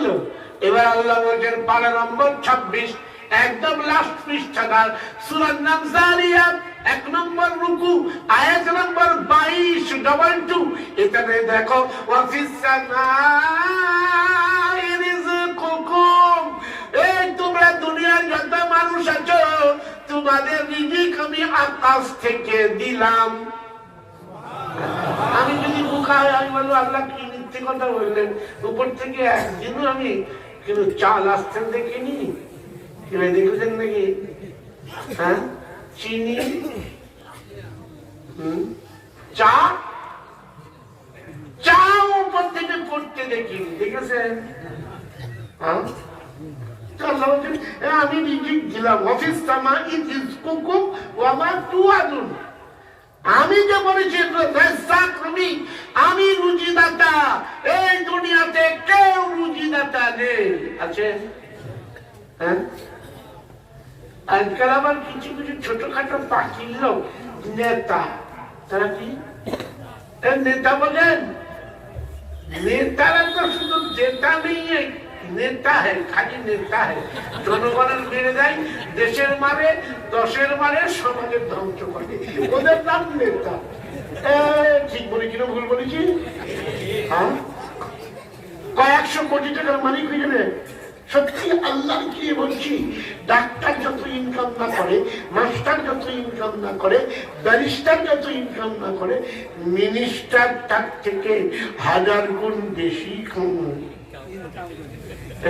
বললো। এবার আল্লাহ বলছেন পারা নম্বর 26, একদম লাস্ট পৃষ্ঠাটার সূরার নাম যারিয়াত, 1 নম্বর রুকু, আয়াত নম্বর 22, এখানে দেখো ওয়াফিস সামাই রিজকুকুম, এই তোমরা দুনিয়ার যত মানুষ আছো তোমাদের রিজিক আমি আকাশ থেকে দিলাম। আমি যদি বোকা হয় আমি বলবো আল্লাহ কি মিথ্যে কথা বললেন, উপর থেকে একদিনও আমি কিন্তু চাল আসতেন দেখিনি, কিনে দেখেছেন নাকি? হ্যাঁ, চিনি, চা, চা উপর থেকে পড়তে দেখিনি, দেখেছেন? হ্যাঁ, আমি রিজিক দিলাম, অফিস সামা ইজকুকুম ওয়া মা তুআদুন, আমি যে বলেছি আমি রুজিদাতা, এই দুনিয়াতে কেউ রুজিদাতা নেই। আছে? হ্যাঁ, আজকাল আবার কিছু কিছু ছোটখাটো পাখির লোক নেতা, তারা কি নেতা বলেন? নেতারা তো শুধু নেতা নেই, নেতা হ্যাঁ, খালি নেতা হ্যাঁ, জনগণের মেরে দেয়, দেশের মারে, দশের মারে, সমাজের ধ্বংস করে, ওদের নাম নেতা। ঠিক বলেছি না ভুল বলেছি? হ্যাঁ, কয়েকশো কোটি টাকার মালিক হয়ে যাবে। সত্যি আল্লাহ কি বলছি, ডাক্তার যত ইনকাম না করে, মাস্টার যত ইনকাম না করে, ব্যারিস্টার যত ইনকাম না করে, মিনিস্টার তার থেকে 1000 গুণ বেশি কামায়।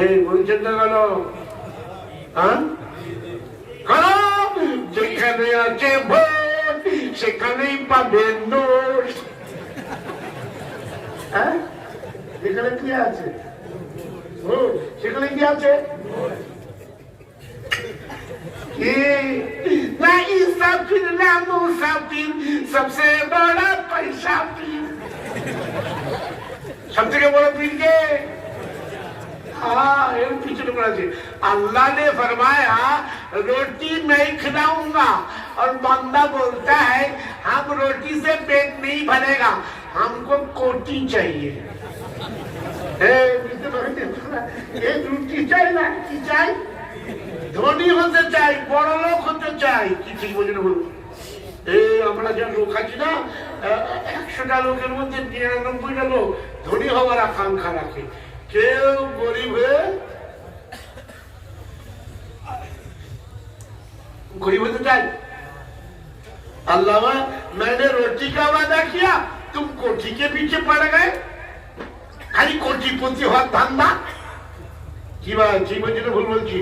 এই বলছেন না গেল? হ্যাঁ, যেখানে আছে ভোট সেখানেই পাবে নোট। হ্যাঁ, যেখানে কি আছে সেখানে কি আছে? না ইসাফির না মুসাফির, সবসে বড় পয়সা পীর। সব থেকে বড় পীর কে? हाँ, पीछे है। अल्लाह ने फरमाया रोटी मैं खिलाऊंगा, और बंदा बोलता है हम रोटी से पेट नहीं भरेगा, हमको कोटी चाहिए। রুটি চাই না কি চাই? ধনী হতে চাই, বড় লোক হতে চাই। কি ঠিক বলছেন? এই আমরা যা লোক আছি না, 100টা লোকের মধ্যে 99টা লোক ধনী হওয়ার আকাঙ্ক্ষা রাখে, কেউ গরিব হয়ে गरीब होते चाहे। अल्लाह मैंने रोटी का वादा किया, तुम कोठी के पीछे पड़ गए, खाली कोटीपति হওয়ার ধান্দা। কি বলছি ভুল বলছি?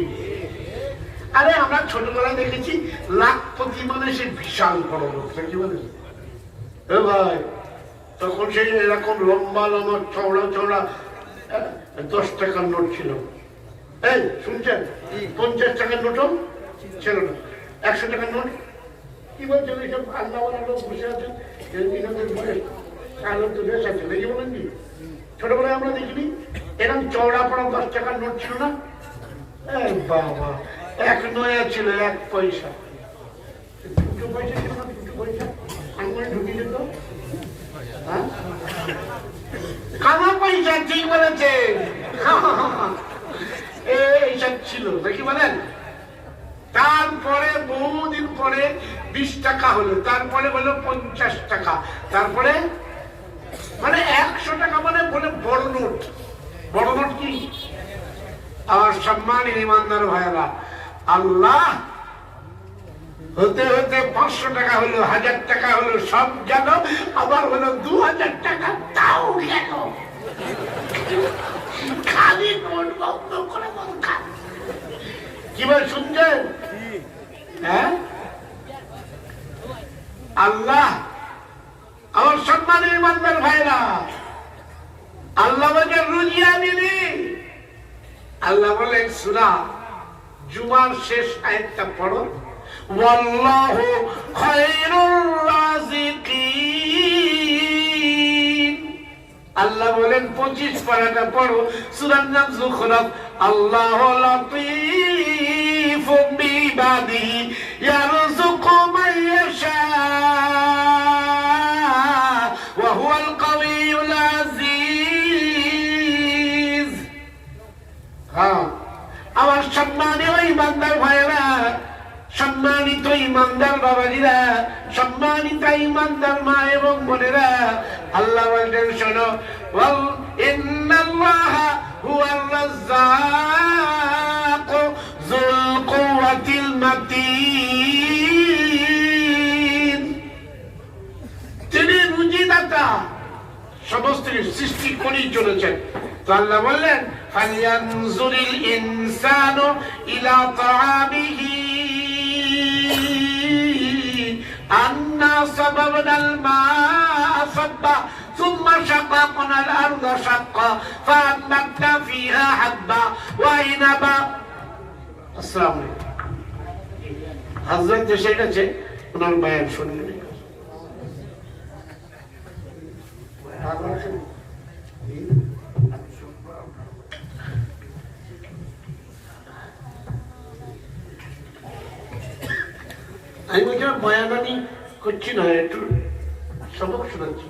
আরে আমরা ছোটবেলায় দেখেছি লাখপতি মানে সে বিশাল বড় লোক, কি বলে ভাই? তখন সেই এরকম লম্বা লম্বা চওড়া চওড়া 10 টাকার নোট ছিল। এই শুনছেন? 50 টাকার নোটও ছিল না, 100 টাকার নোট। কি বলছেন এইসব আল্লাহওয়ালা লোক বসে আছেন, আলোর তো দেশ আছে দেখি বলেন কি? ছোটবেলায় আমরা দেখিনি এরকম চওড়া পড়া 10 টাকার নোট ছিল না? বাবা, 1 নয়া ছিল 1 পয়সা, 2 পয়সা ছিল না, 2 পয়সা আঙুলে ঢুকিয়ে যেত। হ্যাঁ, কানা পয়সা, ঠিক বলেছে, এইসব ছিল দেখি বলেন। তারপরে বহুদিন পরে 20 টাকা হলো, তারপরে হলো 50 টাকা, তারপরে মানে 100 টাকা মানে বলে বড় নোট। বড় নোট কি? আর সম্মানী ইমানদার ভাইরা, আল্লাহ হতে হতে 500 টাকা হলো, 1000 টাকা হলো, সব গেল, আবার হলো 2000 টাকা, তাও গেল। খালি নোট বন্ধ করে বলছেন। কি বল শুনছেন? হ্যাঁ, আল্লাহ আমার সম্মানী ইমানদার ভাইরা, আল্লাহ বলে রুজিয়া দিলি। আল্লাহ বলেন সূরা জুমার শেষ আয়াতটা পড়ো, ওয়াল্লাহু খায়রুর রাযিকিন। আল্লাহ বলেন 25 পারাটা পড়ো, সূরার নাম যুখরুফ, আল্লাহু লাতীফুম বিইবাদিহি ইয়ারযুকু মান ইয়াশা ওয়া হুয়াল কাউইয়ুল আযীজ। হ্যাঁ, আমার সম্মানীয় ইমানদার ভাইয়েরা, সম্মানিত ইমানদার বাবাজিরা, সম্মানিত ইমানদার মা এবং বোনেরা, আল্লাহ বলেন শোনো, ওয়াল ইন্নাল্লাহা হুয়ার রাজ্জাক যুল কুওয়াতিল মাতিন। তিনি রুজিদাতা, সমস্ত সৃষ্টি করেই চলেছেন। তো আল্লাহ বললেন ফালিয়ানজুরিল ইনসানু ইলা তাআমিহি আন্না সাবাবনাল মা'a সাব্বা সুম্মা শাকাকনাল আরদা শাক্কা ফাআনবাতনা ফিহা হাব্বা ওয়া ইনাবা। আসসালামু আলাইকুম। হযরত এসে গেছে, ওনার বয়ান শুনলেন। আমি বলছি বয়ান আমি করছি না, একটু সবক শোনাচ্ছি,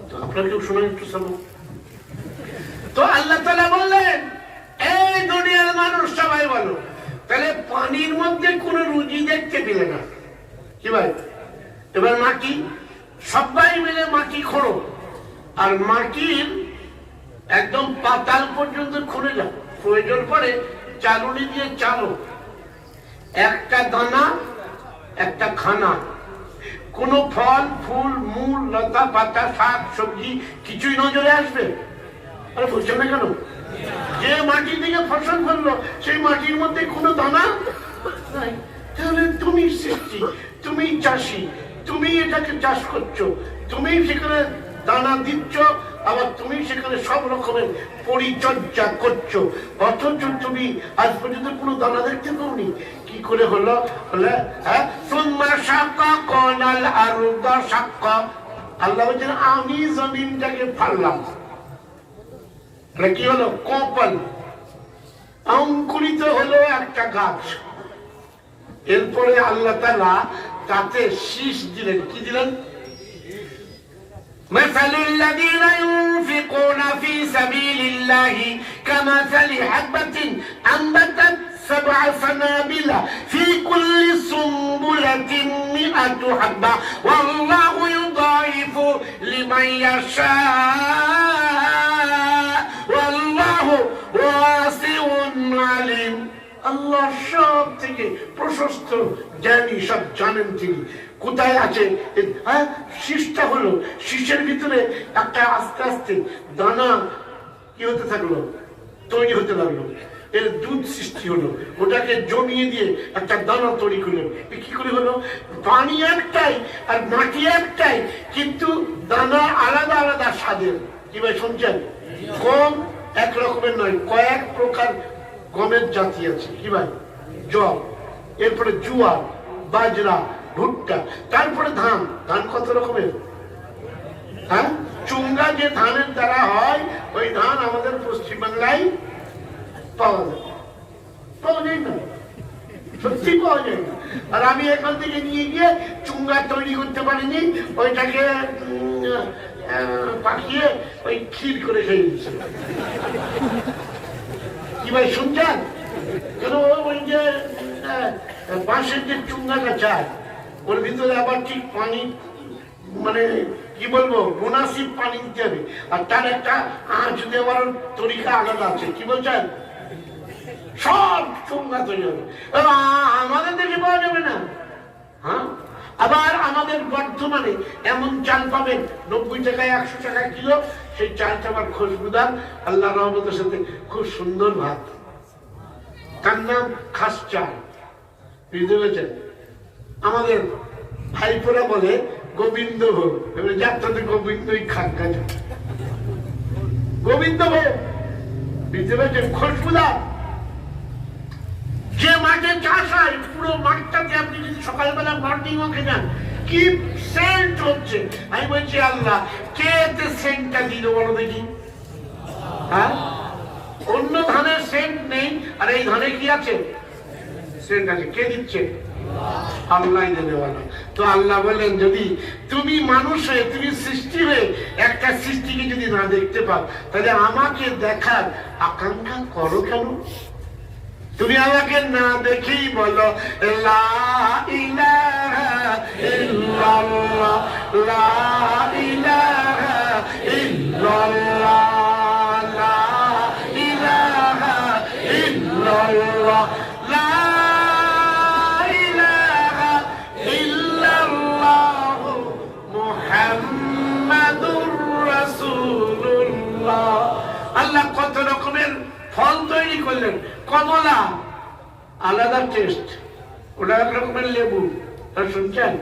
তো আপনাকেও শোনান একটু সবক। তো আল্লাহ তাআলা বললেন, এই দুনিয়ার মানুষ সবাই বলো, তাহলে পানির মধ্যে কোনো রুজি দেখতে পেলে না, কি ভাই? এবার মাটি, সবাই মিলে মাটি খোঁড়ো, আর মাটির একদম পাতাল পর্যন্ত খুঁড়ে যাও, প্রয়োজন পড়ে চালুনি দিয়ে চালো, একটা দানা একটা খানা, কোন ফল ফুল মূল লতা পাতা শাক সবজি কিছুই নজরে আসবে? আরে বুঝছেন না কেন? যে মাটি থেকে ফসল ফললো সেই মাটির মধ্যে কোনো দানা নাই। তাহলে তুমি সৃষ্টি, তুমি চাষি, তুমি এটাকে চাষ করছো, তুমি সেখানে দানা দিচ্ছ, আবার তুমি সেখানে সব রকমের পরিচর্যা করছো, অথচ তুমি আজ পর্যন্ত কোনো দানা দেখতে পাওনি। কি করে হলো? আল্লাহ বলছেন আমি জমিনটাকে ফাড়লাম, কি হলো? কপাল অঙ্কুরিত হলো একটা গাছ। এরপরে আল্লাহ তাআলা তাতে শীষ দিলেন। কি দিলেন? مثل الذين ينفقون في سبيل الله كمثل حبة أنبتت 7 سنابل في كل سنبلة 100 حبة والله يضاعف لمن يشاء والله واسع عليم। আল্লাহ সব থেকে প্রশস্ত জ্ঞানী, সব জানেন তিনি। কোথায় আছে? শীষটা হলো, শীষের ভিতরে একটা আস্তে আস্তে দানা কি হতে থাকলো, তৈরি হতে লাগলো, এর দুধ সৃষ্টি হলো, ওটাকে জমিয়ে দিয়ে একটা দানা তৈরি করলেন। কি করে হলো? পানি একটাই আর মাটি একটাই, কিন্তু দানা আলাদা আলাদা স্বাদের। কি ভাই শুনছেন? গম এক রকমের নয়, কয়েক প্রকার গমের জাতি আছে। কি ভাই? জব, এরপরে জোয়ার, বাজরা, ভুট্টা, তারপরে ধান। ধান কত রকমের? হ্যাঁ, চুঙ্গা যে ধানের দ্বারা হয় ওই ধান আমাদের পশ্চিমবাংলায় পাওয়া যায়। পাওয়া যায় না, সত্যি পাওয়া যায় না। আর আমি এখান থেকে নিয়ে গিয়ে চুঙ্গা তৈরি করতে পারিনি, ওইটাকে পাকিয়ে ওই ক্ষীর করে খেয়ে দিচ্ছে। কি ভাই শুনছেন? কেন? ওই যে বাঁশের যে চুঙ্গাটা চায়, ওর ভিতরে আবার ঠিক পানি, মানে কি বলবো, মুনাসিব পানি দিতে হবে, আর তার একটা আঁচ দেওয়ার তরিকা আলাদা আছে। কি বলছেন? সব চুঙ্গা তৈরি হবে, আমাদের দেশে পাওয়া যাবে না। হ্যাঁ, আবার আমাদের বর্তমানে এমন চাল পাবেন 90 টাকায় 100 টাকায় কিলো, সেই চালটা আবার খুশবুদার, আল্লাহ রহমতের সাথে খুব সুন্দর ভাত, তার নাম খাস চাল। বুঝতে পেরেছেন? আমাদের ভাইপোরা বলে গোবিন্দ ভোগ, যাত্রাতে গোবিন্দই খান কাজা, গোবিন্দ ভোগ। বুঝতে পেরেছেন? খুশবুদার। যে মাঠে চাষ হয় পুরো মাঠটাকে আপনি যদি সকালবেলা মর্নিং ওয়াকে যান, কি সেন্ট হচ্ছে! আমি বলছি আল্লাহ, কে এতে সেন্টটা দিল বলো দেখি? হ্যাঁ, অন্য ধানের সেন্ট নেই, আর এই ধানে কি আছে? সেন্ট আছে। কে দিচ্ছে? আল্লাহ দেওয়ালা। তো আল্লাহ বলেন, যদি তুমি মানুষ হয়ে, তুমি সৃষ্টি হয়ে একটা সৃষ্টিকে যদি না দেখতে পাও, তাহলে আমাকে দেখার আকাঙ্ক্ষা করো কেন? তুমি আমাকে না দেখেই বলো লা ইলাহা ইল্লাল্লাহ, লা ইলাহা ইল্লাল্লাহ, লা ইলাহা ইল্লাল্লাহ, লা ইলাহা ইল্লাল্লাহ মুহাম্মাদুর রাসূলুল্লাহ। আল্লাহ কত রকমের ফল তৈরি করলেন। কমলা আলাদা টেস্ট, ওটা এক রকমের লেবু, শুনছেন?